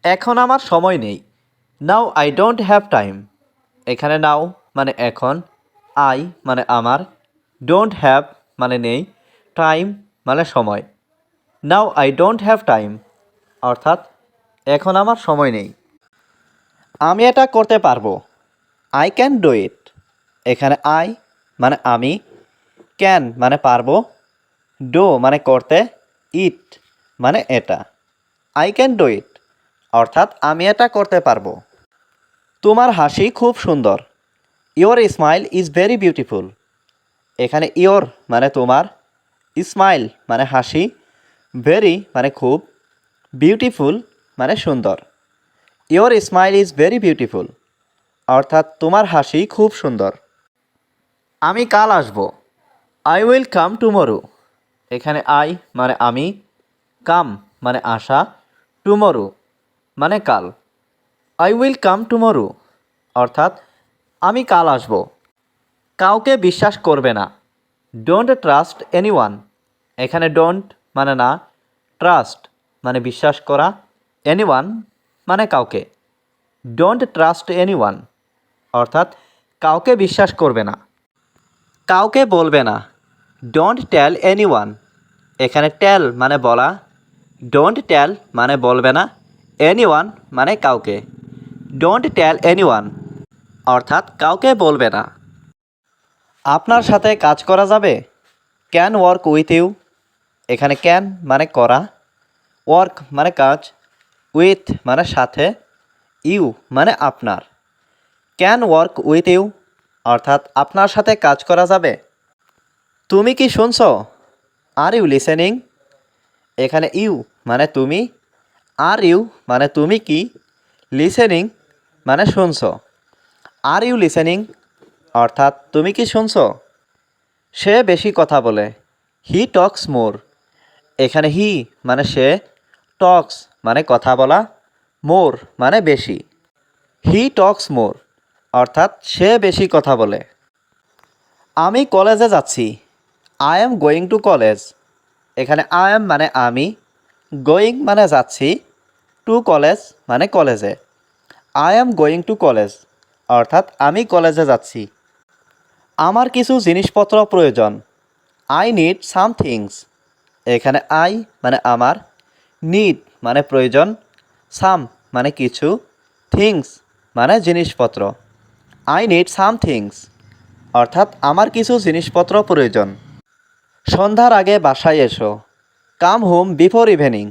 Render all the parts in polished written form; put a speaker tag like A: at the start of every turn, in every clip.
A: এখন আমার সময় নেই। Now I don't have time. এখানে নাও মানে এখন, আই মানে আমার, ডোন্ট হ্যাভ মানে নেই, টাইম মানে সময়। Now I don't have time অর্থাৎ এখন আমার সময় নেই। আমি এটা করতে পারবো। I can do it. এখানে আই মানে আমি, ক্যান মানে পারবো, ডু মানে করতে, ইট মানে এটা। আই ক্যান ডু ইট অর্থাৎ আমি এটা করতে পারবো। তোমার হাসি খুব সুন্দর। Your smile is very beautiful. এখানে ইয়োর মানে তোমার, স্মাইল মানে হাসি, ভেরি মানে খুব, বিউটিফুল মানে সুন্দর। Your smile is very beautiful অর্থাৎ তোমার হাসি খুব সুন্দর। আমি কাল আসবো। I will come tomorrow. এখানে আই মানে আমি, কাম মানে আসা, টুমরো মানে কাল। আই উইল কাম টুমরো অর্থাৎ আমি কাল আসব। কাউকে বিশ্বাস করবে না। Don't trust anyone. এখানে ডোন্ট মানে না, ট্রাস্ট মানে বিশ্বাস করা, এনিওয়ান মানে কাউকে। ডোন্ট ট্রাস্ট এনিওয়ান অর্থাৎ কাউকে বিশ্বাস করবে না। কাউকে বলবে না। Don't tell anyone. এখানে টেল মানে বলা, ডোন্ট টেল মানে বলবে না, এনিওয়ান মানে কাউকে। ডোন্ট টেল এনিওয়ান অর্থাৎ কাউকে বলবে না। আপনার সাথে কাজ করা যাবে? Can work with you. এখানে ক্যান মানে করা, ওয়ার্ক মানে কাজ, উইথ মানে সাথে, ইউ মানে আপনার। ক্যান ওয়ার্ক উইথ ইউ অর্থাৎ আপনার সাথে কাজ করা যাবে। তুমি কি শুনছো? Are you listening. এখানে ইউ মানে তুমি, আর ইউ মানে তুমি কি, লিসেনিং মানে শুনছো। আর ইউ লিসেনিং অর্থাৎ তুমি কি শুনছো? সে বেশি কথা বলে। হি টক্স মোর। এখানে হি মানে সে, টক্স মানে কথা বলা, মোর মানে বেশি। হি টক্স মোর অর্থাৎ সে বেশি কথা বলে। আমি কলেজে যাচ্ছি। I am going to college. এখানে আই এম মানে আমি, গোয়িং মানে যাচ্ছি, টু কলেজ মানে কলেজে। I am going to college অর্থাৎ আমি কলেজে যাচ্ছি। আমার কিছু জিনিসপত্র প্রয়োজন। I need some things. এখানে আই মানে আমার, নিড মানে প্রয়োজন, সাম মানে কিছু, থিংস মানে জিনিসপত্র। আই নিড সাম থিংস অর্থাৎ আমার কিছু জিনিসপত্র প্রয়োজন। সন্ধ্যার আগে বাসায় এসো। Come home before evening.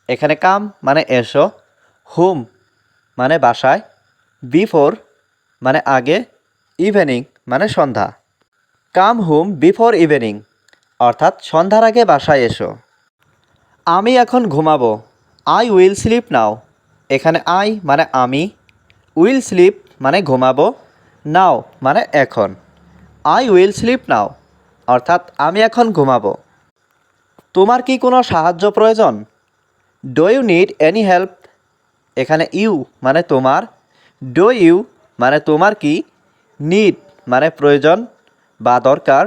A: এখানে কাম মানে এসো, হোম মানে বাসায়, বিফোর মানে আগে, ইভিনিং মানে সন্ধ্যা। কাম হোম বিফোর ইভিনিং অর্থাৎ সন্ধ্যার আগে বাসায় এসো। আমি এখন ঘুমাবো। I will sleep now. এখানে আই মানে আমি, উইল স্লিপ মানে ঘুমাবো, নাও মানে এখন। আই উইল স্লিপ নাও অর্থাৎ আমি এখন ঘুমাবো। তোমার কি কোনো সাহায্য প্রয়োজন? Do you need any help. এখানে ইউ মানে তোমার, ডু ইউ মানে তোমার কি, নিড মানে প্রয়োজন বা দরকার,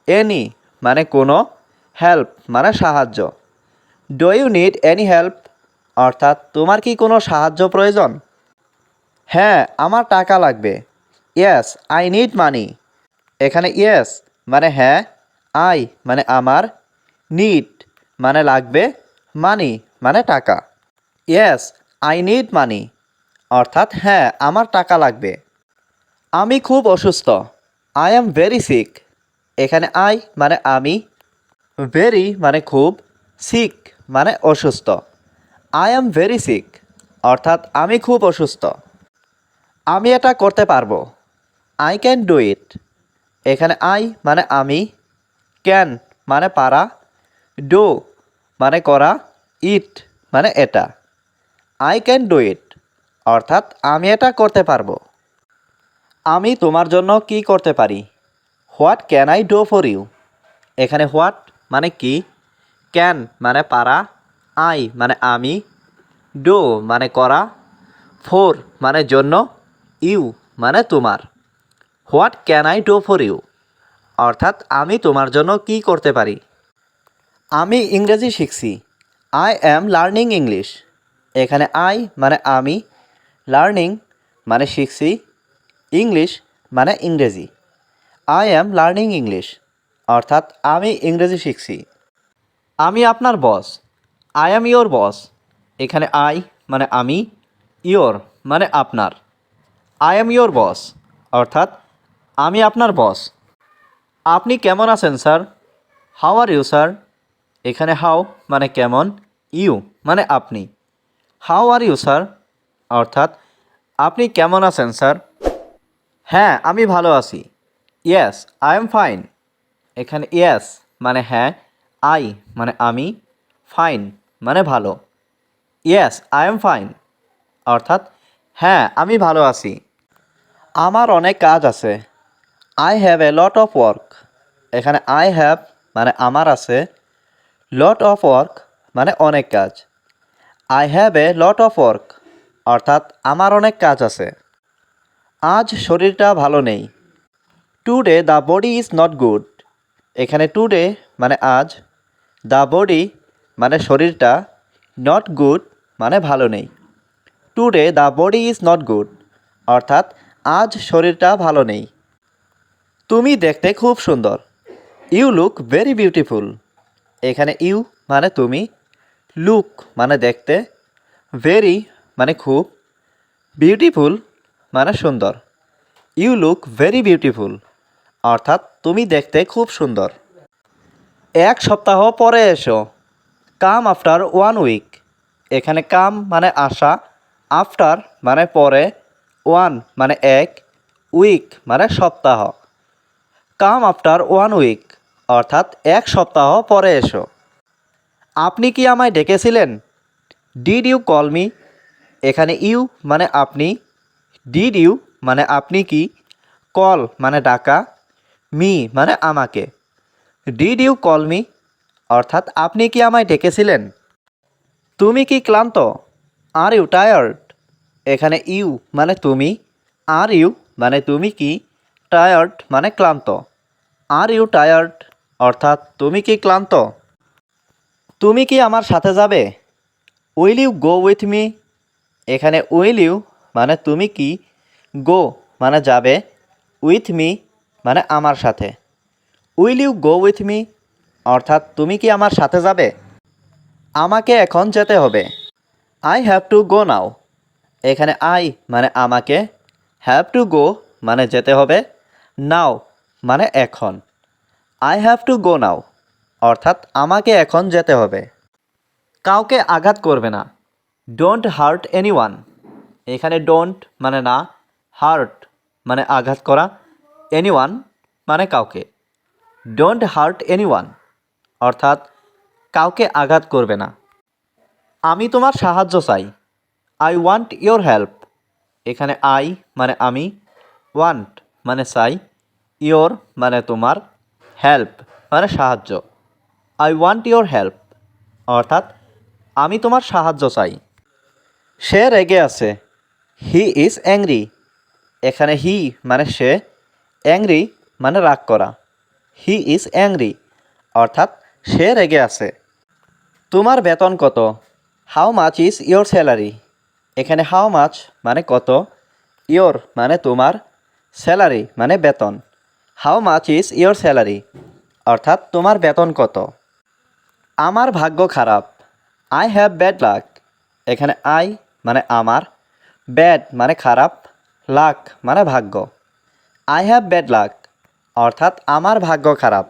A: এনি মানে কোনো, হেল্প মানে সাহায্য। Do you need any help অর্থাৎ তোমার কি কোনো সাহায্য প্রয়োজন? হ্যাঁ, আমার টাকা লাগবে। Yes I need money. এখানে ইয়েস মানে হ্যাঁ, আই মানে আমার, নিড মানে লাগবে, মানি মানে টাকা। ইয়েস আই নিড মানি অর্থাৎ হ্যাঁ আমার টাকা লাগবে। আমি খুব অসুস্থ। I am very sick. এখানে আই মানে আমি, ভেরি মানে খুব, সিক মানে অসুস্থ। আই অ্যাম ভেরি সিক অর্থাৎ আমি খুব অসুস্থ। আমি এটা করতে পারবো। I can do it. এখানে আই মানে আমি, ক্যান মানে পারা, ডু মানে করা, ইট মানে এটা। আই ক্যান ডু ইট অর্থাৎ আমি এটা করতে পারবো। আমি তোমার জন্য কি করতে পারি? What can I do for you. এখানে হোয়াট মানে কি, ক্যান মানে পারা, আই মানে আমি, ডু মানে করা, ফর মানে জন্য, ইউ মানে তোমার। What can I do for you অর্থাৎ আমি তোমার জন্য কি করতে পারি। আমি ইংরেজি শিখছি। I am learning English. এখানে আই মানে আমি, লার্নিং মানে শিখছি, ইংলিশ মানে ইংরেজি। আই অ্যাম লার্নিং ইংলিশ, অর্থাৎ আমি ইংরেজি শিখছি। আমি আপনার বস, আই অ্যাম ইয়োর বস। এখানে আই মানে আমি, ইয়োর মানে আপনার। আই অ্যাম ইয়োর বস, অর্থাৎ আমি আপনার বস। আপনি কেমন আছেন sir? How are you sir? এখানে হাউ মানে কেমন, ইউ মানে আপনি। হাউ আর ইউ স্যার, অর্থাৎ আপনি কেমন আছেন স্যার? হ্যাঁ, আমি ভালো আছি। Yes, I am fine. এখানে ইয়েস মানে হ্যাঁ, আই মানে আমি, ফাইন মানে ভালো। ইয়েস, আই এম ফাইন, অর্থাৎ হ্যাঁ, আমি ভালো আছি। আমার অনেক কাজ আছে। I have a lot of work. এখানে আই হ্যাভ মানে আমার আছে, লট অফ ওয়ার্ক মানে অনেক কাজ। I have a lot of work, অর্থাৎ আমার অনেক কাজ আছে। আজ শরীরটা ভালো নেই। Today the body is not good. এখানে টুডে মানে আজ, দ্য বডি মানে শরীরটা, নট গুড মানে ভালো নেই। Today the body is not good, অর্থাৎ আজ শরীরটা ভালো নেই। তুমি দেখতে খুব সুন্দর। You look very beautiful. এখানে ইউ মানে তুমি, লুক মানে দেখতে, ভেরি মানে খুব, বিউটিফুল মানে সুন্দর। ইউ লুক ভেরি বিউটিফুল, অর্থাৎ তুমি দেখতে খুব সুন্দর। এক সপ্তাহ পরে এসো। Come after one week. এখানে কাম মানে আসা, আফটার মানে পরে, ওয়ান মানে এক, উইক মানে সপ্তাহ। কাম আফটার ওয়ান উইক, অর্থাৎ এক সপ্তাহ পরে এসো। আপনি কি আমায় ডেকেছিলেন? Did you call me? এখানে ইউ মানে আপনি, ডিড ইউ মানে আপনি কি, কল মানে ডাকা, মি মানে আমাকে। ডিড ইউ কল মি, অর্থাৎ আপনি কি আমায় ডেকেছিলেন? তুমি কি ক্লান্ত? Are you tired? এখানে ইউ মানে তুমি, আর ইউ মানে তুমি কি, টায়ার্ড মানে ক্লান্ত। আর ইউ টায়ার্ড, অর্থাৎ তুমি কি ক্লান্ত? তুমি কি আমার সাথে যাবে? Will you go with me? এখানে উইল ইউ মানে তুমি কি, গো মানে যাবে, উইথ মি মানে আমার সাথে। Will you go with me, অর্থাৎ তুমি কি আমার সাথে যাবে? আমাকে এখন যেতে হবে। আই হ্যাভ টু গো নাও। এখানে আই মানে আমাকে, হ্যাভ টু গো মানে যেতে হবে, নাও মানে এখন। আই হ্যাভ টু গো নাও, অর্থাৎ আমাকে এখন যেতে হবে। কাউকে আঘাত করবে না। Don't heart anyone. এখানে ডোন্ট মানে না, হার্ট মানে আঘাত করা, এনিওয়ান মানে কাউকে। ডোন্ট হার্ট এনিওয়ান, অর্থাৎ কাউকে আঘাত করবে না। আমি তোমার সাহায্য চাই। I want your help. এখানে আই মানে আমি, ওয়ান্ট মানে চাই, ইয়োর মানে তোমার, হেল্প মানে সাহায্য। আই ওয়ান্ট ইয়োর হেল্প, অর্থাৎ আমি তোমার সাহায্য চাই। সে রেগে আছে। He is angry. এখানে হি মানে সে, অ্যাংরি মানে রাগ করা। হি ইজ অ্যাংরি, অর্থাৎ সে রেগে আছে। তোমার বেতন কত? How much is your salary? এখানে হাউ মাচ মানে কত, ইয়োর মানে তোমার, স্যালারি মানে বেতন। How much is your salary, অর্থাৎ তোমার বেতন কত? আমার ভাগ্য খারাপ। I have bad luck. এখানে আই মানে আমার, ব্যাড মানে খারাপ, লাক মানে ভাগ্য। আই হ্যাভ ব্যাড লাক, অর্থাৎ আমার ভাগ্য খারাপ।